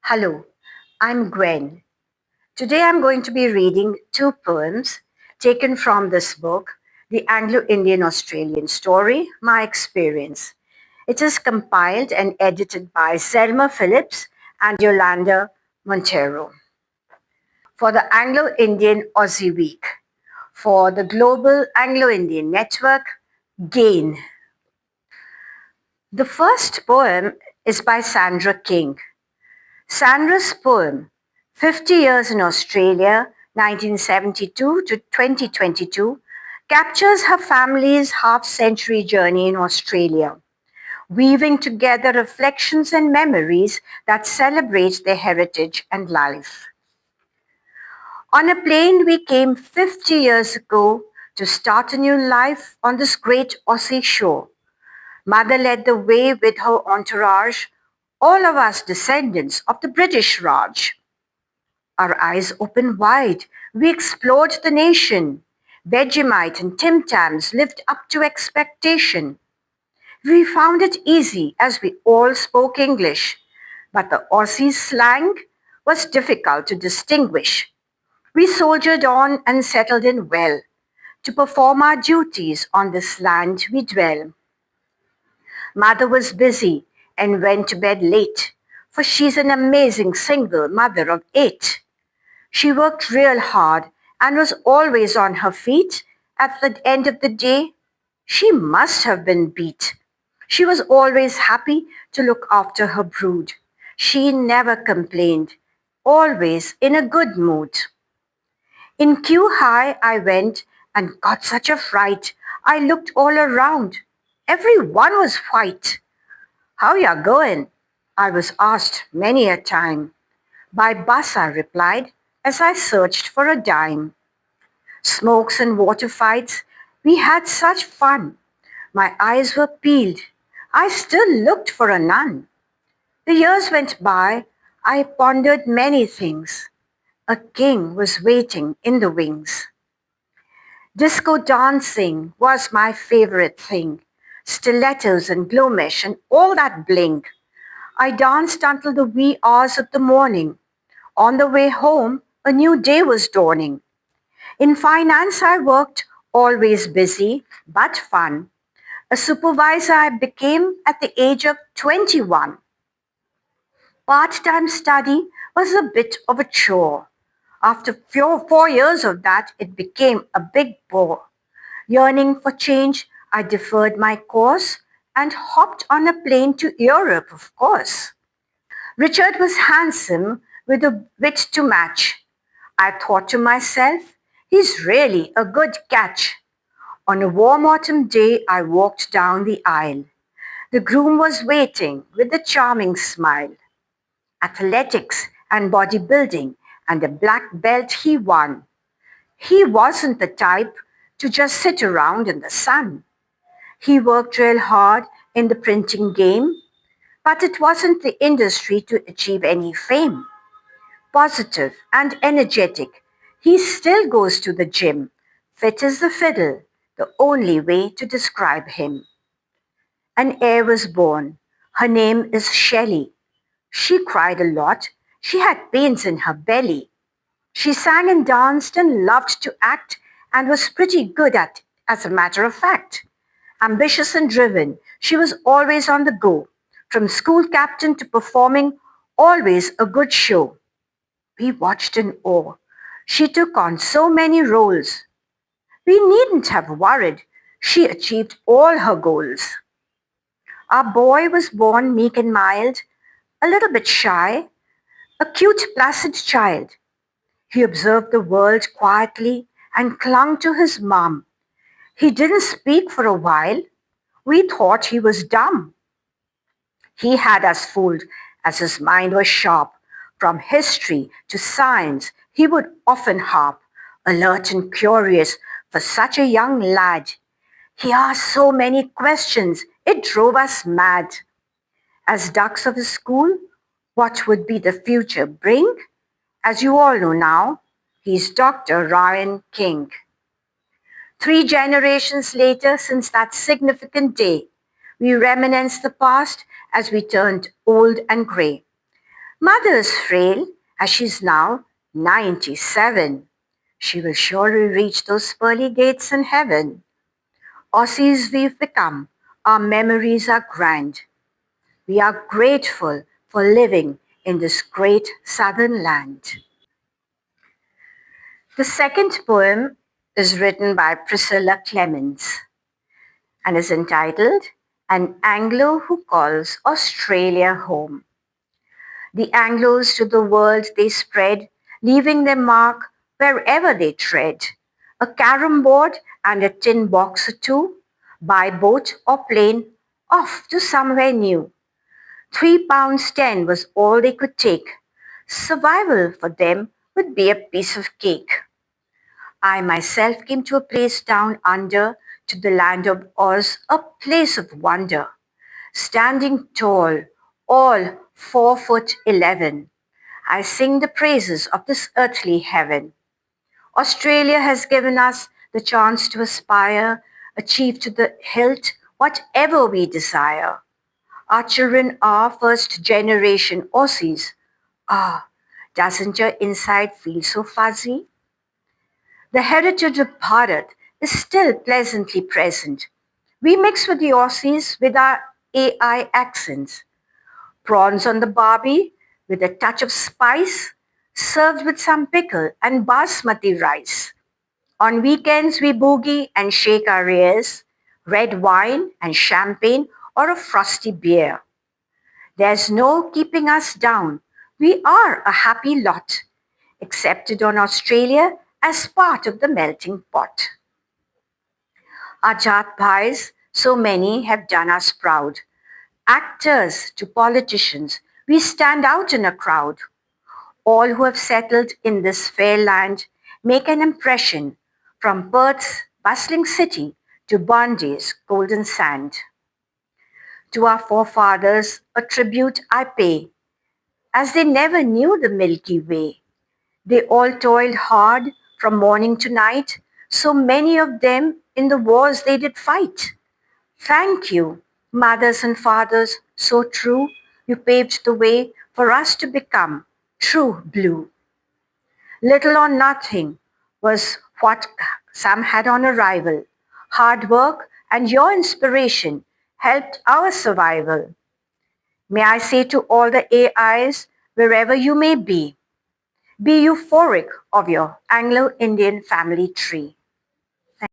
Hello, I'm Gwen. Today I'm going to be reading two poems taken from this book, The Anglo-Indian Australian Story, My Experience. It is compiled and edited by Selma Phillips and Yolanda Montero. For the Anglo-Indian Aussie Week, for the Global Anglo-Indian Network, GAIN. The first poem is by Sandra King. Sandra's poem, 50 Years in Australia, 1972 to 2022, captures her family's half-century journey in Australia, weaving together reflections and memories that celebrate their heritage and life. On a plane we came 50 years ago to start a new life on this great Aussie shore. Mother led the way with her entourage, all of us descendants of the British Raj. Our eyes opened wide, we explored the nation. Vegemite and Tim Tams lived up to expectation. We found it easy as we all spoke English, but the Aussie slang was difficult to distinguish. We soldiered on and settled in well to perform our duties on this land we dwell. Mother was busy and went to bed late, for she's an amazing single mother of 8. She worked real hard and was always on her feet. At the end of the day, she must have been beat. She was always happy to look after her brood. She never complained, always in a good mood. In queue high I went and got such a fright. I looked all around. Everyone was white. How ya going? I was asked many a time. By bus, I replied, as I searched for a dime. Smokes and water fights, we had such fun. My eyes were peeled. I still looked for a nun. The years went by. I pondered many things. A king was waiting in the wings. Disco dancing was my favorite thing. Stilettos and glow mesh and all that bling. I danced until the wee hours of the morning. On the way home, a new day was dawning. In finance, I worked, always busy, but fun. A supervisor I became at the age of 21. Part-time study was a bit of a chore. After 4 years of that, it became a big bore. Yearning for change, I deferred my course and hopped on a plane to Europe, of course. Richard was handsome with a wit to match. I thought to myself, he's really a good catch. On a warm autumn day, I walked down the aisle. The groom was waiting with a charming smile. Athletics and bodybuilding and a black belt he won. He wasn't the type to just sit around in the sun. He worked real hard in the printing game, but it wasn't the industry to achieve any fame. Positive and energetic, he still goes to the gym, fit as a fiddle, the only way to describe him. An heir was born. Her name is Shelley. She cried a lot. She had pains in her belly. She sang and danced and loved to act and was pretty good at it, as a matter of fact. Ambitious and driven, she was always on the go. From school captain to performing, always a good show. We watched in awe. She took on so many roles. We needn't have worried. She achieved all her goals. Our boy was born meek and mild, a little bit shy, a cute, placid child. He observed the world quietly and clung to his mum. He didn't speak for a while. We thought he was dumb. He had us fooled as his mind was sharp. From history to science, he would often harp, alert and curious for such a young lad. He asked so many questions, it drove us mad. As ducks of his school, what would be the future bring? As you all know now, he's Dr. Ryan King. 3 generations later, since that significant day, we reminisce the past as we turned old and grey. Mother's frail, as she's now 97. She will surely reach those pearly gates in heaven. Aussies we've become, our memories are grand. We are grateful for living in this great southern land. The second poem is written by Priscilla Clemens and is entitled An Anglo Who Calls Australia Home. The Anglos to the world they spread, leaving their mark wherever they tread. A carom board and a tin box or two, by boat or plane, off to somewhere new. £3.10 was all they could take. Survival for them would be a piece of cake. I myself came to a place down under, to the land of Oz, a place of wonder. Standing tall, all 4 foot 11, I sing the praises of this earthly heaven. Australia has given us the chance to aspire, achieve to the hilt whatever we desire. Our children are first generation Aussies. Ah, doesn't your inside feel so fuzzy? The heritage of Bharat is still pleasantly present. We mix with the Aussies with our AI accents. Prawns on the barbie with a touch of spice, served with some pickle and basmati rice. On weekends, we boogie and shake our ears, red wine and champagne or a frosty beer. There's no keeping us down. We are a happy lot, accepted on Australia as part of the melting pot. Our Jat Bhais, so many have done us proud. Actors to politicians, we stand out in a crowd. All who have settled in this fair land make an impression, from Perth's bustling city to Bondi's golden sand. To our forefathers, a tribute I pay, as they never knew the Milky Way. They all toiled hard from morning to night, so many of them in the wars they did fight. Thank you, mothers and fathers, so true. You paved the way for us to become true blue. Little or nothing was what some had on arrival. Hard work and your inspiration helped our survival. May I say to all the AIs, wherever you may be euphoric of your Anglo-Indian family tree.